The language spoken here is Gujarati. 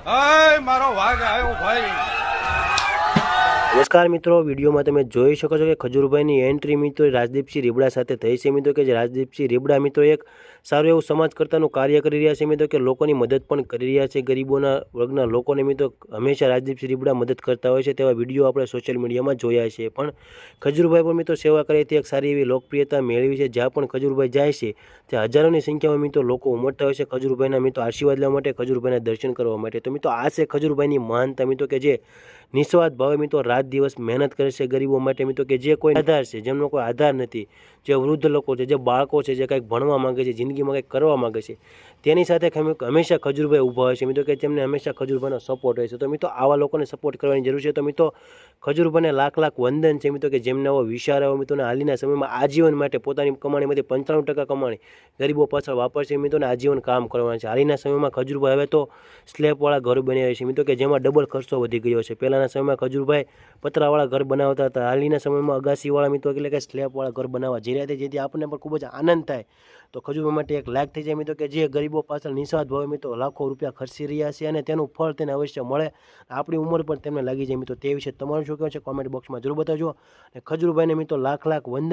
મારો વાઘ આવ્યો ભાઈ। નમસ્કાર મિત્રો, વિડીયોમાં તમે જોઈ શકો છો કે ખજૂરભાઈની એન્ટ્રી મિત્રો રાજદીપસિંહ રીબડા સાથે થઈ છે મિત્રો, કે જે રાજદીપસિંહ રીબડા મિત્રો એક સારું એવું સમાજકર્તાનું કાર્ય કરી રહ્યા છે મિત્રો, કે લોકોની મદદ પણ કરી રહ્યા છે, ગરીબોના વર્ગના લોકોને મિત્રો હંમેશા રાજદીપસિંહ રીબડા મદદ કરતા હોય છે, તેવા વિડીયો આપણે સોશિયલ મીડિયામાં જોયા છે। પણ ખજૂરભાઈ પણ મિત્રો સેવા કરીથી એક સારી એવી લોકપ્રિયતા મેળવી છે। જ્યાં પણ ખજૂરભાઈ જાય છે ત્યાં હજારોની સંખ્યામાં મિત્રો લોકો ઉમટતા હોય છે ખજૂરભાઈના મિત્રો આશીર્વાદ લેવા માટે, ખજૂરભાઈના દર્શન કરવા માટે। તો મિત્રો આ છે ખજૂરભાઈની મહાનતા મિત્રો, કે જે નિસ્વાર્થ ભાવે મિત્રો રાત દિવસ મહેનત કરે છે ગરીબો માટે મિત્રો, કે જે કોઈ આધાર છે, જેમનો કોઈ આધાર નથી, જે વૃદ્ધ લોકો છે, જે બાળકો છે, જે કંઈક ભણવા માંગે છે, જિંદગીમાં કંઈક કરવા માંગે છે, તેની સાથે હંમેશા ખજૂરભાઈ ઊભા હોય છે મિત્રો, કે તેમને હંમેશા ખજૂરભાઈનો સપોર્ટ હોય છે। તો મિત્રો આવા લોકોને સપોર્ટ કરવાની જરૂર છે। તો મિત્રો ખજૂરભાઈને લાખ લાખ વંદન છે મિત્રો, કે જેમને આવો વિચાર આવ્યો મિત્રોને હાલના સમયમાં આજીવન માટે પોતાની કમાણીમાંથી 95% કમાણી ગરીબો પાછળ વાપરશે મિત્રોને આજીવન કામ કરવાના છે। હાલના સમયમાં ખજૂરભાઈ હવે તો સ્લેબવાળા ઘર બની રહ્યા છે મિત્રો, કે જેમાં ડબલ ખર્ચો વધી ગયો છે। પહેલાંના સમયમાં ખજૂરભાઈ પતરાવાળા ઘર બનાવતા હતા, હાલના સમયમાં અગાસીવાળા મિત્રો એટલે કે સ્લેબવાળા ઘર બનાવવા જઈ રહ્યા છે, જેથી આપણને પણ ખૂબ જ આનંદ થાય। તો ખજૂરભાઈ માટે એક લાઈક થઈ જાય મિત્રો, કે જે ગરીબો પાછળ નિસ્વાર્થ ભાવે મિત્રો લાખો રૂપિયા ખર્ચી રહ્યા છે અને તેનું ફળ તેને અવશ્ય મળે, આપણી ઉંમર પણ તેમને લાગી જાય મિત્રો। તે વિશે તમારું શું કહેવું છે કોમેન્ટ બોક્સમાં જરૂર બતાવજો। અને ખજૂરભાઈને મિત્રો લાખ લાખ વંદન।